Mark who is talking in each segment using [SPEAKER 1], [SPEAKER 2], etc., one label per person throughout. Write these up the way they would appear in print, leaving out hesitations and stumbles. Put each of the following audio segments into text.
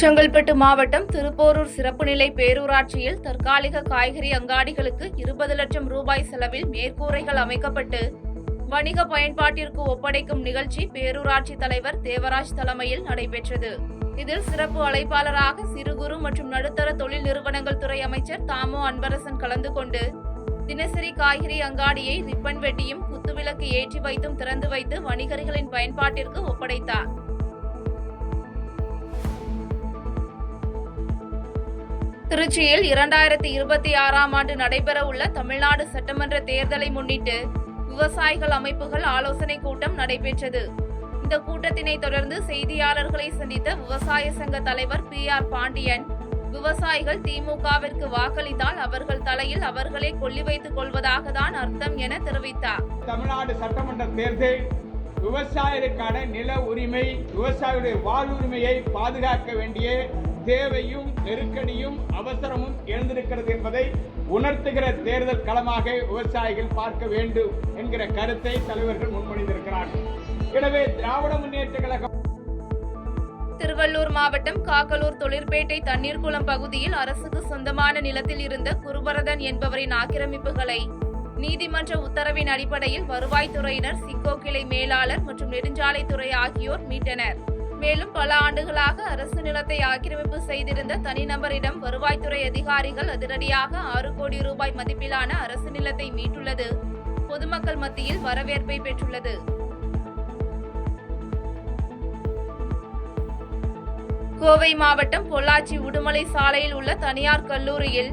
[SPEAKER 1] செங்கல்பட்டு மாவட்டம் திருப்போரூர் சிறப்பு நிலை பேரூராட்சியில் தற்காலிக காய்கறி அங்காடிகளுக்கு 20 லட்சம் ரூபாய் செலவில் மேற்கூரைகள் அமைக்கப்பட்டு வணிக பயன்பாட்டிற்கு ஒப்படைக்கும் நிகழ்ச்சி பேரூராட்சி தலைவர் தேவராஜ் தலைமையில் நடைபெற்றது. இதில் சிறப்பு அழைப்பாளராக சிறு குறு மற்றும் நடுத்தர தொழில் நிறுவனங்கள் துறை அமைச்சர் தாமோ அன்பரசன் கலந்து கொண்டு தினசரி காய்கறி அங்காடியை ரிப்பன் வெட்டியும் குத்துவிளக்கு ஏற்றி வைத்தும் திறந்து வைத்து வணிகர்களின் பயன்பாட்டிற்கு ஒப்படைத்தார். திருச்சியில் 2026ஆம் ஆண்டு நடைபெறவுள்ள தமிழ்நாடு சட்டமன்ற தேர்தலை முன்னிட்டு விவசாயிகள் அமைப்புகள் ஆலோசனை கூட்டம் நடைபெற்றது. இந்த கூட்டத்தினை தொடர்ந்து செய்தியாளர்களை சந்தித்த விவசாய சங்க தலைவர் PR பாண்டியன், விவசாயிகள் திமுகவிற்கு வாக்களித்தால் அவர்கள் தலையில் அவர்களே கொல்லி வைத்துக் கொள்வதாக தான் அர்த்தம் என தெரிவித்தார்.
[SPEAKER 2] தமிழ்நாடு சட்டமன்ற தேர்தல் விவசாயிகளுக்கான நில உரிமை, விவசாயிகளுடைய வாழ்வுரிமையை பாதுகாக்க வேண்டிய தேவையும் நெருக்கடியும் அவசரமும் எழுந்திருக்கிறது என்பதை உணர்த்துகிற தேர்தல் களமாக விவசாயிகள் பார்க்க வேண்டும் என்கிற கருத்தை தலைவர்கள் முன்மொழிந்திருக்கிறார்கள். எனவே திராவிட முன்னேற்ற கழகம்
[SPEAKER 1] திருவள்ளூர் மாவட்டம் காக்கலூர் தொழிற்பேட்டை தண்ணீர்குளம் பகுதியில் அரசுக்கு சொந்தமான நிலத்தில் இருந்த குருபரதன் என்பவரின் ஆக்கிரமிப்புகளை நீதிமன்ற உத்தரவின் அடிப்படையில் வருவாய்த்துறையினர், சிக்கோ கிளை மேலாளர் மற்றும் நெடுஞ்சாலைத்துறை ஆகியோர் மீட்டனர். மேலும் பல ஆண்டுகளாக அரசு நிலத்தை ஆக்கிரமிப்பு செய்திருந்த தனிநபரிடம் வருவாய்த்துறை அதிகாரிகள் அதிரடியாக 6 கோடி ரூபாய் மதிப்பிலான அரசு நிலத்தை மீட்டுள்ளது பொதுமக்கள் மத்தியில் வரவேற்பை பெற்றுள்ளது. கோவை மாவட்டம் பொள்ளாச்சி உடுமலை சாலையில் உள்ள தனியார் கல்லூரியில்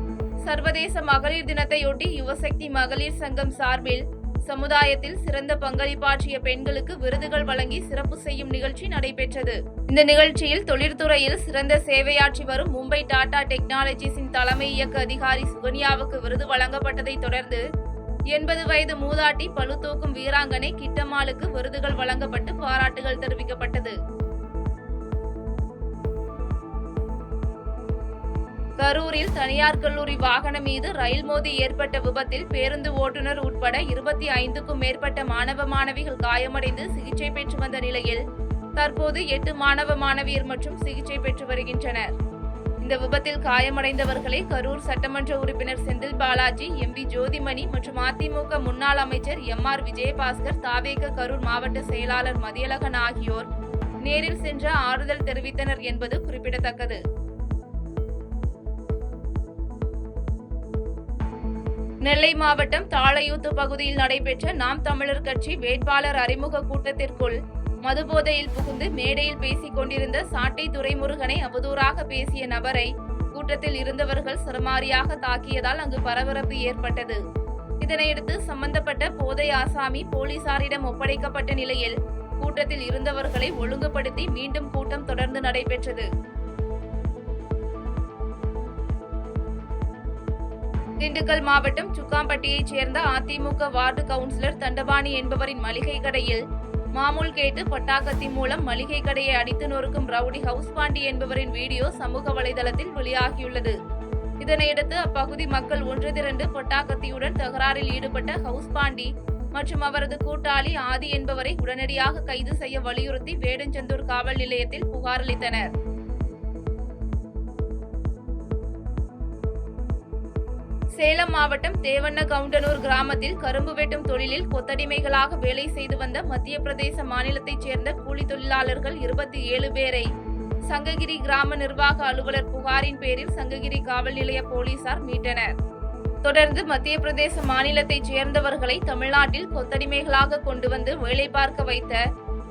[SPEAKER 1] சர்வதேச மகளிர் தினத்தையொட்டி யுவசக்தி மகளிர் சங்கம் சார்பில் சமுதாயத்தில் சிறந்த பங்களிப்பாற்றிய பெண்களுக்கு விருதுகள் வழங்கி சிறப்பு செய்யும் நிகழ்ச்சி நடைபெற்றது. இந்த நிகழ்ச்சியில் தொழிற்துறையில் சிறந்த சேவையாற்றி வரும் மும்பை டாடா டெக்னாலஜிஸின் தலைமை இயக்க அதிகாரி சுகன்யாவுக்கு விருது வழங்கப்பட்டதை தொடர்ந்து 80 வயது மூதாட்டி பளுதூக்கும் வீராங்கனை கிட்டம்மாளுக்கு விருதுகள் வழங்கப்பட்டு பாராட்டுகள் தெரிவிக்கப்பட்டது. கரூரில் தனியார் கல்லூரி வாகனம் மீது ரயில் மோதி ஏற்பட்ட விபத்தில் பேருந்து ஓட்டுநர் உட்பட 25க்கும் மேற்பட்ட மாணவ மாணவிகள் காயமடைந்து சிகிச்சை பெற்று வந்த நிலையில் தற்போது 8 மாணவ மாணவியர் மற்றும் சிகிச்சை பெற்று வருகின்றனர். இந்த விபத்தில் காயமடைந்தவர்களை கரூர் சட்டமன்ற உறுப்பினர் செந்தில் பாலாஜி, MV ஜோதிமணி மற்றும் அதிமுக முன்னாள் அமைச்சர் MR விஜயபாஸ்கர், தாவேக கரூர் மாவட்ட செயலாளர் மதியழகன் ஆகியோர் நேரில் சென்று ஆறுதல் தெரிவித்தனர் என்பது குறிப்பிடத்தக்கது. நெல்லை மாவட்டம் தாளையூத்து பகுதியில் நடைபெற்ற நாம் தமிழர் கட்சி வேட்பாளர் அறிமுக கூட்டத்திற்குள் மதுபோதையில் புகுந்து மேடையில் பேசிக் கொண்டிருந்த சாட்டை துரைமுருகனை அவதூறாக பேசிய நபரை கூட்டத்தில் இருந்தவர்கள் சரமாரியாக தாக்கியதால் அங்கு பரபரப்பு ஏற்பட்டது. இதனையடுத்து சம்பந்தப்பட்ட போதை ஆசாமி போலீசாரிடம் ஒப்படைக்கப்பட்ட நிலையில் கூட்டத்தில் இருந்தவர்களை ஒழுங்குபடுத்தி மீண்டும் கூட்டம் தொடர்ந்து நடைபெற்றது. திண்டுக்கல் மாவட்டம் சுக்காம்பட்டியைச் சேர்ந்த அதிமுக வார்டு கவுன்சிலர் தண்டபாணி என்பவரின் மளிகை கடையில் மாமூல் கேட்டு பட்டாக்கத்தி மூலம் மளிகை கடையை அடித்து நொறுக்கும் ரவுடி ஹவுஸ் பாண்டி என்பவரின் வீடியோ சமூக வலைதளத்தில் வெளியாகியுள்ளது. இதனையடுத்து அப்பகுதி மக்கள் ஒன்று திரண்டு பட்டாக்கத்தியுடன் தகராறில் ஈடுபட்ட ஹவுஸ் பாண்டி மற்றும் அவரது கூட்டாளி ஆதி என்பவரை உடனடியாக கைது செய்ய வலியுறுத்தி வேடஞ்சந்தூர் காவல் நிலையத்தில் புகார் அளித்தனர். சேலம் மாவட்டம் தேவண்ண கவுண்டனூர் கிராமத்தில் கரும்பு வெட்டும் தொழிலில் கொத்தடிமைகளாக வேலை செய்து வந்த மத்திய பிரதேச மாநிலத்தைச் சேர்ந்த கூலி தொழிலாளர்கள் 27 பேரை சங்ககிரி கிராம நிர்வாக அலுவலர் புகாரின் பேரில் சங்ககிரி காவல் நிலைய போலீசார் மீட்டனர். தொடர்ந்து மத்திய பிரதேச மாநிலத்தைச் சேர்ந்தவர்களை தமிழ்நாட்டில் கொத்தடிமைகளாக கொண்டு வந்து வேலை பார்க்க வைத்த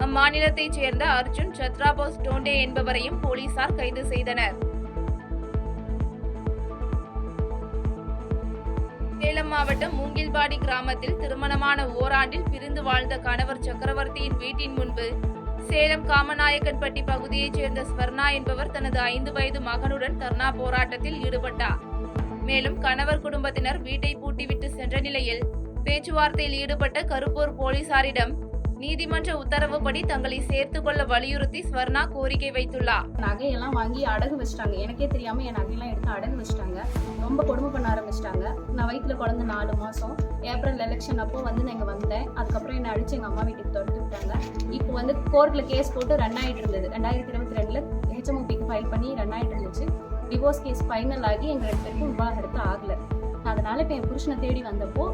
[SPEAKER 1] அம்மாநிலத்தைச் சேர்ந்த அர்ஜுன் சத்ராபோஸ் டோண்டே என்பவரையும் போலீசார் கைது செய்தனர். சேலம் மாவட்டம் மூங்கில்பாடி கிராமத்தில் திருமணமான ஓராண்டில் பிரிந்து வாழ்ந்த கணவர் சக்கரவர்த்தியின் வீட்டின் முன்பு சேலம் காமநாயக்கன்பட்டி பகுதியைச் சேர்ந்த ஸ்வர்ணா என்பவர் தனது 5 வயது மகனுடன் தர்ணா போராட்டத்தில் ஈடுபட்டார். மேலும் கணவர் குடும்பத்தினர் வீட்டை பூட்டிவிட்டு சென்ற நிலையில் பேச்சுவார்த்தையில் ஈடுபட்ட கருப்பூர் போலீசாரிடம் நீதிமன்ற உத்தரவுப்படி தங்களை சேர்த்துக் கொள்ள வலியுறுத்தி ஸ்வர்ணா கோரிக்கை வைத்துள்ளார்.
[SPEAKER 3] நகையெல்லாம் வாங்கி அடகு வச்சிட்டாங்க. எனக்கே தெரியாம என் நகையெல்லாம் எடுத்து அடகு வச்சிட்டாங்க. ரொம்ப கொடுமை பண்ண ஆரம்பிச்சிட்டாங்க. நான் வயிற்றுல குழந்தை 4 மாசம். ஏப்ரல் எலெக்ஷன் அப்போ நான் இங்க வந்தேன். அதுக்கப்புறம் என்ன அடிச்சு எங்க அம்மா வீட்டுக்கு தொடுத்து விட்டாங்க. இப்போ கோர்ட்ல கேஸ் போட்டு ரன் ஆயிட்டு இருந்தது. 2022 HMOPக்கு ஃபைல் பண்ணி ரன் ஆகிட்டு இருந்துச்சு. டிவோர்ஸ் கேஸ் ஃபைனல் ஆகி எங்கள் 2 பேருக்கும் விவாகரத்து ஆகலை. அதனால் இப்போ என் புருஷனை தேடி வந்தப்போ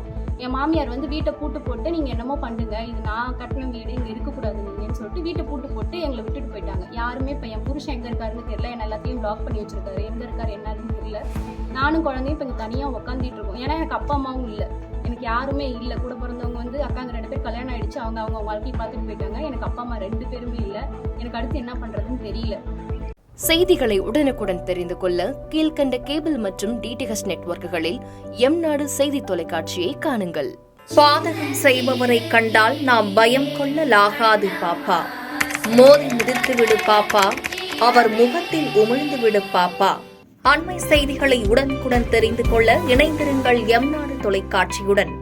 [SPEAKER 3] என் மாமியார் வந்து வீட்டை பூட்டு போட்டு நீங்கள் என்னமோ பண்ணுங்க, இது நான் கட்டின வீடு, இங்கே இருக்கக்கூடாது நீங்கன்னு சொல்லிட்டு வீட்டை பூட்டு போட்டு எங்களை விட்டுட்டு போயிட்டாங்க. யாருமே இப்போ என் புருஷன் எங்கே இருக்காருன்னு தெரியல, என்ன எல்லாத்தையும் பிளாக் பண்ணி வச்சிருக்காரு, எங்கே இருக்காரு என்னன்னு தெரியல. நானும் குழந்தையும் இப்போ இங்கே தனியாக உட்காந்துட்டு இருக்கோம். ஏன்னா எனக்கு அப்பா அம்மாவும் இல்லை, எனக்கு யாருமே இல்லை. கூட பிறந்தவங்க வந்து அக்காங்க 2 பேர் கல்யாணம் ஆயிடுச்சு, அவங்க வாழ்க்கையை பார்த்துட்டு போயிட்டாங்க. எனக்கு அப்பா அம்மா 2 பேருமே இல்லை. எனக்கு அடுத்து என்ன பண்ணுறதுன்னு தெரியல.
[SPEAKER 4] செய்திகளை உடனுக்குடன் தெரிந்து கொள்ள கீழ்கண்ட கேபிள் மற்றும் டிடிஎச் நெட்வொர்க்குகளில் எம்நாடு செய்தி தொலைக்காட்சியை காணுங்கள். பாதகம் செய்பவரை கண்டால் நாம் பயம் கொள்ளலாகாது பாப்பா. மோதி மிதித்துவிடு பாப்பா, அவர் முகத்தில் உமிழ்ந்து விடு பாப்பா. அண்மை செய்திகளை உடனுக்குடன் தெரிந்து கொள்ள இணைந்திருங்கள் எம்நாடு தொலைக்காட்சியுடன்.